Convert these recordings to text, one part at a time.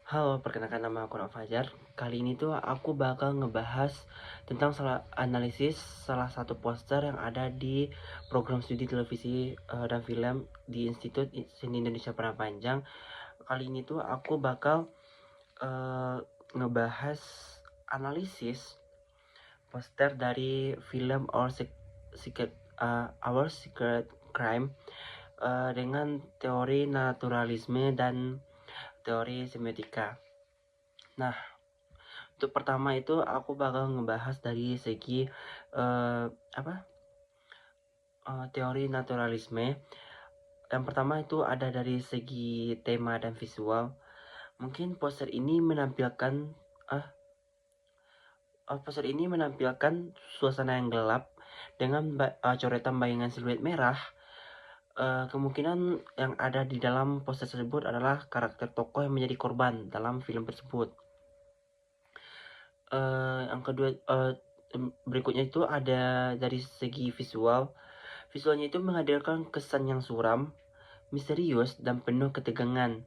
Halo, perkenalkan nama aku Fajar. Kali ini tuh aku bakal ngebahas tentang analisis salah satu poster yang ada di program studi televisi dan film di Institut Seni Indonesia Panjang. Kali ini tuh aku bakal eh, ngebahas analisis poster dari film Our Secret Crime dengan teori naturalisme dan teori semiotika. Nah, untuk pertama itu aku bakal ngebahas dari segi uh, apa teori naturalisme. Yang pertama itu ada dari segi tema dan visual. Mungkin poster ini menampilkan suasana yang gelap dengan coretan bayangan siluet merah. Kemungkinan yang ada di dalam poster tersebut adalah karakter tokoh yang menjadi korban dalam film tersebut. Yang kedua, berikutnya itu ada dari segi visual. Visualnya itu menghadirkan kesan yang suram, misterius, dan penuh ketegangan.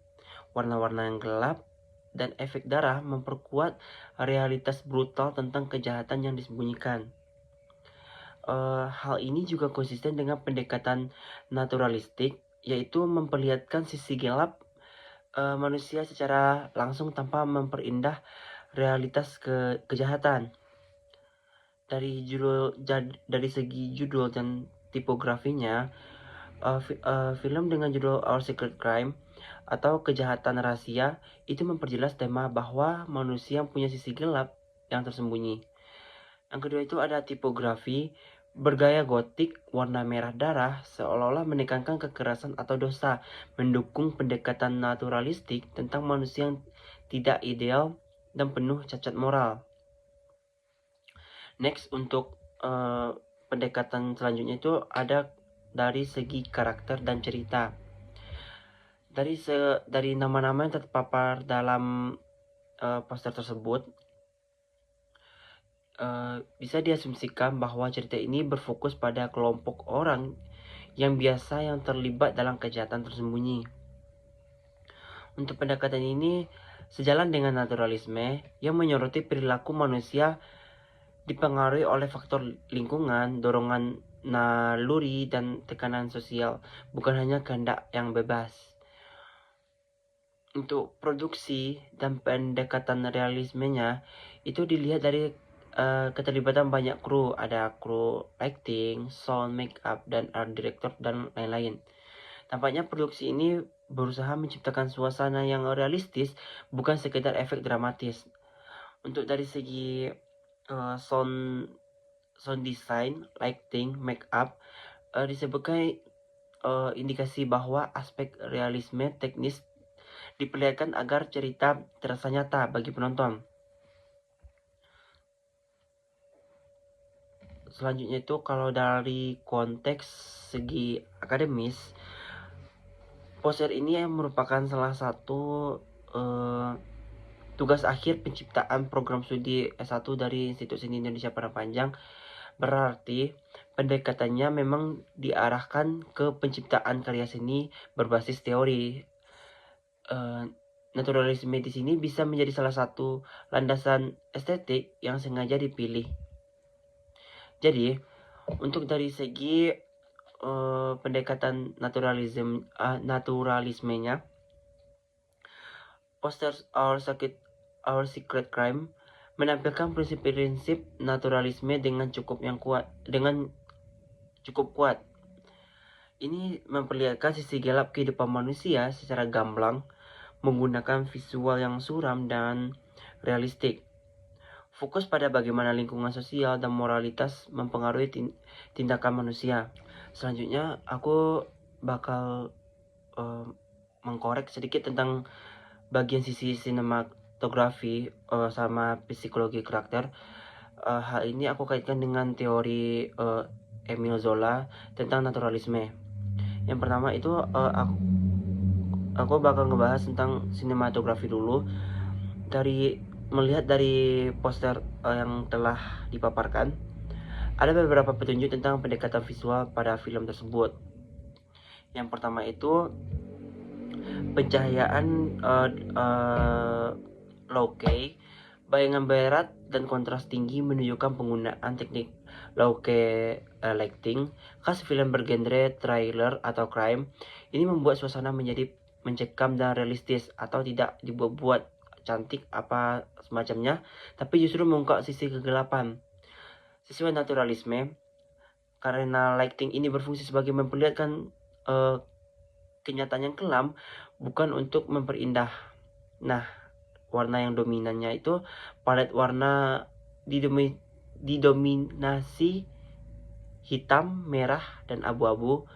Warna-warna yang gelap dan efek darah memperkuat realitas brutal tentang kejahatan yang disembunyikan. Hal ini juga konsisten dengan pendekatan naturalistik, yaitu memperlihatkan sisi gelap manusia secara langsung tanpa memperindah realitas kejahatan. Dari segi judul dan tipografinya, film dengan judul Our Secret Crime atau kejahatan rahasia itu memperjelas tema bahwa manusia punya sisi gelap yang tersembunyi. Yang kedua itu ada tipografi bergaya gotik warna merah darah seolah-olah menekankan kekerasan atau dosa, mendukung pendekatan naturalistik tentang manusia yang tidak ideal dan penuh cacat moral. Next, untuk pendekatan selanjutnya itu ada dari segi karakter dan cerita. Dari nama-nama yang terpapar dalam poster tersebut, bisa diasumsikan bahwa cerita ini berfokus pada kelompok orang yang terlibat dalam kejahatan tersembunyi. Untuk pendekatan ini sejalan dengan naturalisme yang menyoroti perilaku manusia dipengaruhi oleh faktor lingkungan, dorongan naluri, dan tekanan sosial, bukan hanya kehendak yang bebas. Untuk produksi dan pendekatan realismenya itu dilihat dari keterlibatan banyak kru, ada kru lighting, sound, make up, dan art director, dan lain-lain. Tampaknya produksi ini berusaha menciptakan suasana yang realistis, bukan sekedar efek dramatis. Untuk dari segi sound design, lighting, make up, disebutkan indikasi bahwa aspek realisme teknis diperlihatkan agar cerita terasa nyata bagi penonton. Selanjutnya itu kalau dari konteks segi akademis, poster ini merupakan salah satu tugas akhir penciptaan program studi S1 dari Institut Seni Indonesia Panjang. Berarti pendekatannya memang diarahkan ke penciptaan karya seni berbasis teori. Naturalisme di sini bisa menjadi salah satu landasan estetik yang sengaja dipilih. Jadi, untuk dari segi pendekatan naturalismenya, poster Our Secret Crime menampilkan prinsip-prinsip naturalisme dengan cukup kuat. Ini memperlihatkan sisi gelap kehidupan manusia secara gamblang, menggunakan visual yang suram dan realistik. Fokus pada bagaimana lingkungan sosial dan moralitas mempengaruhi tindakan manusia. Selanjutnya, aku bakal mengkorek sedikit tentang bagian sisi sinematografi sama psikologi karakter. Hal ini aku kaitkan dengan teori Emile Zola tentang naturalisme. Yang pertama itu aku bakal ngebahas tentang sinematografi dulu. Melihat dari poster yang telah dipaparkan, ada beberapa petunjuk tentang pendekatan visual pada film tersebut. Yang pertama itu pencahayaan low key, bayangan berat dan kontras tinggi menunjukkan penggunaan teknik low key lighting khas film bergenre thriller atau crime. Ini membuat suasana menjadi mencekam dan realistis, atau tidak dibuat-buat cantik apa semacamnya, tapi justru mengungkap sisi kegelapan. Sesuai naturalisme, karena lighting ini berfungsi sebagai memperlihatkan kenyataan yang kelam, bukan untuk memperindah. Nah, warna yang dominannya itu palet warna didominasi hitam, merah, dan abu-abu.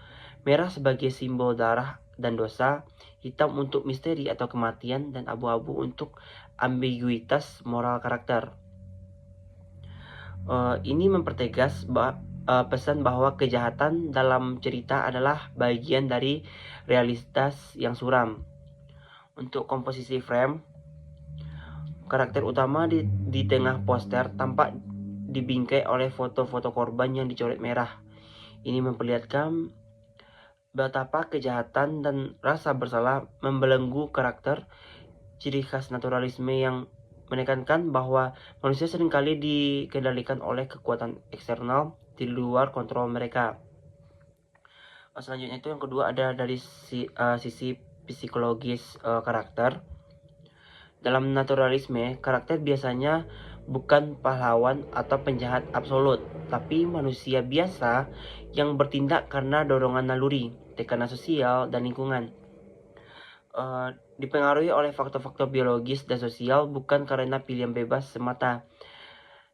Merah sebagai simbol darah dan dosa, hitam untuk misteri atau kematian, dan abu-abu untuk ambiguitas moral karakter. Ini mempertegas pesan bahwa kejahatan dalam cerita adalah bagian dari realitas yang suram. Untuk komposisi frame, karakter utama di tengah poster tampak dibingkai oleh foto-foto korban yang dicoret merah. Ini memperlihatkan betapa kejahatan dan rasa bersalah membelenggu karakter. Ciri khas naturalisme yang menekankan bahwa manusia seringkali dikendalikan oleh kekuatan eksternal di luar kontrol mereka. Selanjutnya itu yang kedua ada dari sisi psikologis karakter. Dalam naturalisme, karakter biasanya bukan pahlawan atau penjahat absolut, tapi manusia biasa yang bertindak karena dorongan naluri, tekanan sosial, dan lingkungan. Dipengaruhi oleh faktor-faktor biologis dan sosial, bukan karena pilihan bebas semata.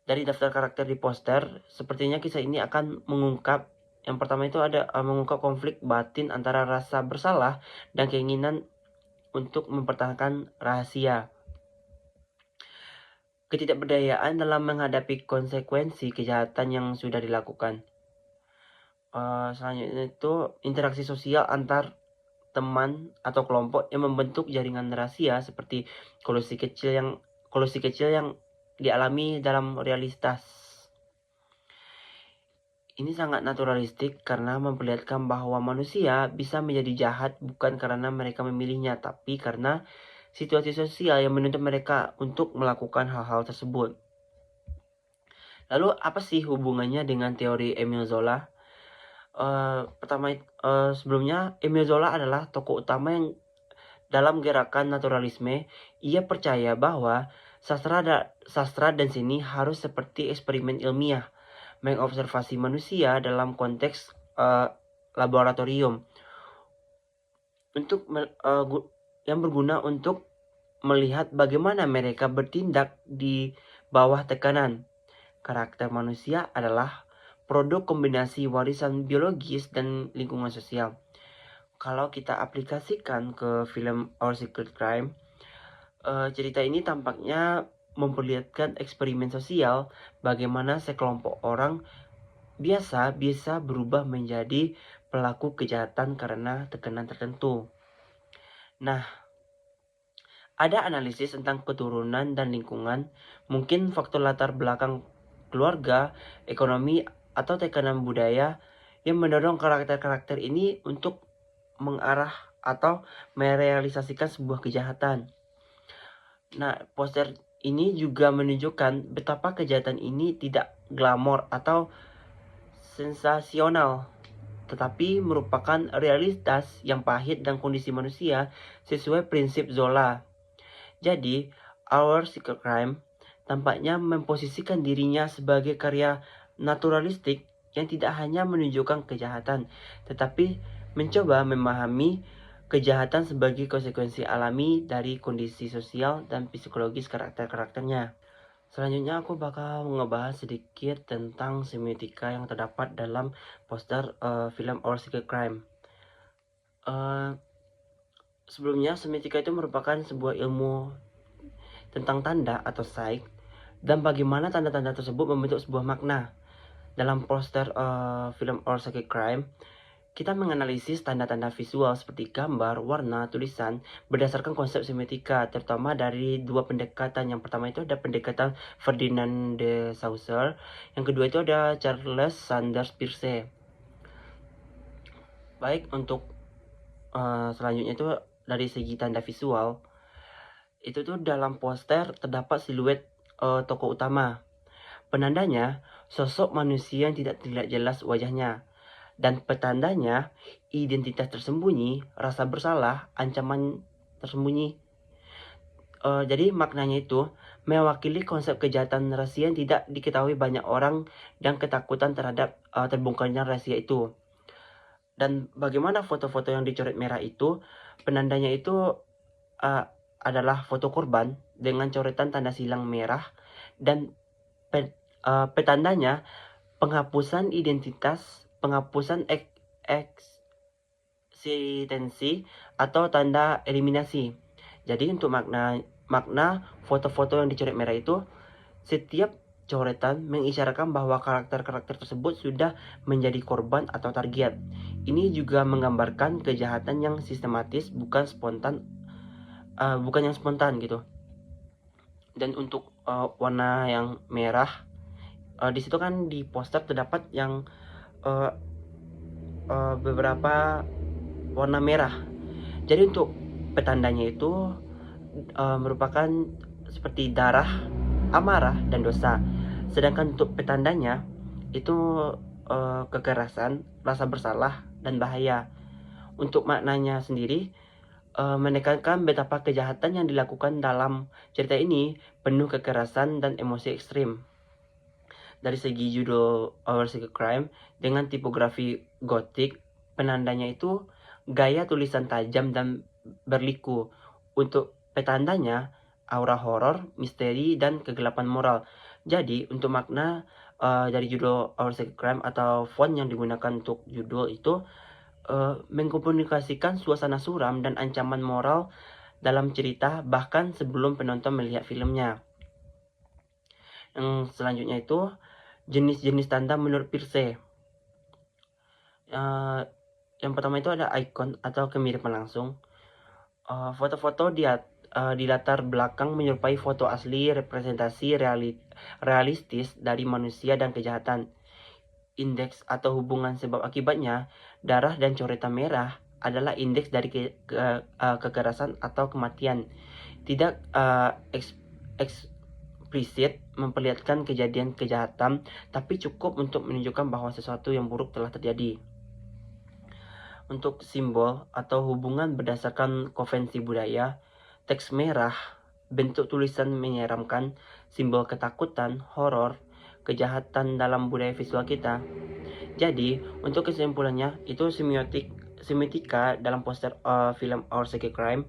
Dari daftar karakter di poster, sepertinya kisah ini akan mengungkap, yang pertama itu ada mengungkap konflik batin antara rasa bersalah dan keinginan untuk mempertahankan rahasia. Ketidakberdayaan dalam menghadapi konsekuensi kejahatan yang sudah dilakukan. Selanjutnya itu interaksi sosial antar teman atau kelompok yang membentuk jaringan rahasia, seperti kolusi kecil yang dialami dalam realitas. Ini sangat naturalistik karena memperlihatkan bahwa manusia bisa menjadi jahat bukan karena mereka memilihnya, tapi karena situasi sosial yang menuntut mereka untuk melakukan hal-hal tersebut. Lalu apa sih hubungannya dengan teori Emile Zola? Sebelumnya, Emile Zola adalah tokoh utama yang dalam gerakan naturalisme. Ia percaya bahwa sastra dan seni harus seperti eksperimen ilmiah, mengobservasi manusia dalam konteks laboratorium yang berguna untuk melihat bagaimana mereka bertindak di bawah tekanan. Karakter manusia adalah produk kombinasi warisan biologis dan lingkungan sosial. Kalau kita aplikasikan ke film Our Secret Crime, cerita ini tampaknya memperlihatkan eksperimen sosial, bagaimana sekelompok orang biasa bisa berubah menjadi pelaku kejahatan karena tekanan tertentu. Nah, ada analisis tentang keturunan dan lingkungan, mungkin faktor latar belakang keluarga, ekonomi, atau tekanan budaya yang mendorong karakter-karakter ini untuk mengarah atau merealisasikan sebuah kejahatan. Nah, poster ini juga menunjukkan betapa kejahatan ini tidak glamor atau sensasional, tetapi merupakan realitas yang pahit dan kondisi manusia sesuai prinsip Zola. Jadi, Our Secret Crime tampaknya memposisikan dirinya sebagai karya naturalistik yang tidak hanya menunjukkan kejahatan, tetapi mencoba memahami kejahatan sebagai konsekuensi alami dari kondisi sosial dan psikologis karakter-karakternya. Selanjutnya aku bakal ngebahas sedikit tentang semiotika yang terdapat dalam poster film Our Secret Crime. Sebelumnya, semiotika itu merupakan sebuah ilmu tentang tanda atau sign dan bagaimana tanda-tanda tersebut membentuk sebuah makna. Dalam poster film Our Secret Crime, kita menganalisis tanda-tanda visual seperti gambar, warna, tulisan berdasarkan konsep semiotika, terutama dari dua pendekatan. Yang pertama itu ada pendekatan Ferdinand de Saussure, yang kedua itu ada Charles Sanders Peirce. Baik, untuk selanjutnya itu dari segi tanda visual, itu tuh dalam poster terdapat siluet tokoh utama. Penandanya, sosok manusia yang tidak terlihat jelas wajahnya. Dan petandanya, identitas tersembunyi, rasa bersalah, ancaman tersembunyi. Jadi maknanya itu mewakili konsep kejahatan rahasia yang tidak diketahui banyak orang dan ketakutan terhadap terbongkarnya rahasia itu. Dan bagaimana foto-foto yang dicoret merah itu, penandanya itu adalah foto korban dengan coretan tanda silang merah, dan petandanya penghapusan identitas, penghapusan eksistensi atau tanda eliminasi. Jadi untuk makna foto-foto yang dicoret merah itu, setiap coretan mengisyaratkan bahwa karakter-karakter tersebut sudah menjadi korban atau target. Ini juga menggambarkan kejahatan yang sistematis, bukan yang spontan gitu. Dan untuk warna yang merah, di situ kan di poster terdapat yang beberapa warna merah. Jadi untuk petandanya itu merupakan seperti darah, amarah, dan dosa. Sedangkan untuk petandanya itu kekerasan, rasa bersalah, dan bahaya. Untuk maknanya sendiri, menekankan betapa kejahatan yang dilakukan dalam cerita ini penuh kekerasan dan emosi ekstrim. Dari segi judul Our Secret Crime, dengan tipografi gotik, penandanya itu gaya tulisan tajam dan berliku. Untuk petandanya, aura horor, misteri, dan kegelapan moral. Jadi untuk makna dari judul Our Secret Crime atau font yang digunakan untuk judul itu mengkomunikasikan suasana suram dan ancaman moral dalam cerita bahkan sebelum penonton melihat filmnya. Yang selanjutnya itu jenis-jenis tanda menurut Peirce. Yang pertama itu ada icon atau kemiripan langsung. Foto-foto di latar belakang menyerupai foto asli, representasi realistis dari manusia dan kejahatan. Indeks atau hubungan sebab akibatnya, darah dan coretan merah adalah indeks dari kekerasan atau kematian. Tidak eksplisit memperlihatkan kejadian kejahatan, tapi cukup untuk menunjukkan bahwa sesuatu yang buruk telah terjadi. Untuk simbol atau hubungan berdasarkan konvensi budaya, teks merah, bentuk tulisan menyeramkan, simbol ketakutan, horor, kejahatan dalam budaya visual kita. Jadi, untuk kesimpulannya, itu semiotika dalam poster film Our Secret Crime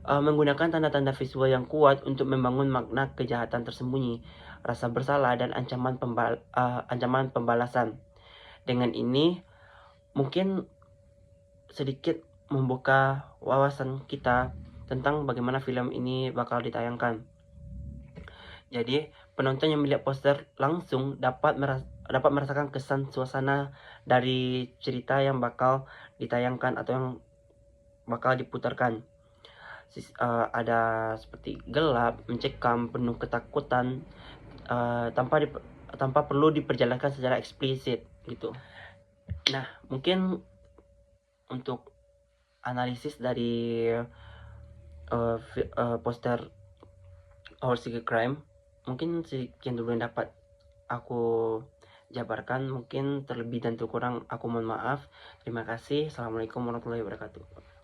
menggunakan tanda-tanda visual yang kuat untuk membangun makna kejahatan tersembunyi, rasa bersalah, dan ancaman pembalasan. Dengan ini, mungkin sedikit membuka wawasan kita tentang bagaimana film ini bakal ditayangkan. Jadi, penonton yang melihat poster langsung dapat merasakan kesan suasana dari cerita yang bakal ditayangkan atau yang bakal diputarkan. Ada seperti gelap, mencekam, penuh ketakutan, tanpa perlu diperjelaskan secara eksplisit gitu. Nah, mungkin untuk analisis dari poster Our Secret Crime, mungkin sekian dulu yang dapat aku jabarkan. Mungkin terlebih dan terkurang aku mohon maaf. Terima kasih. Assalamualaikum warahmatullahi wabarakatuh.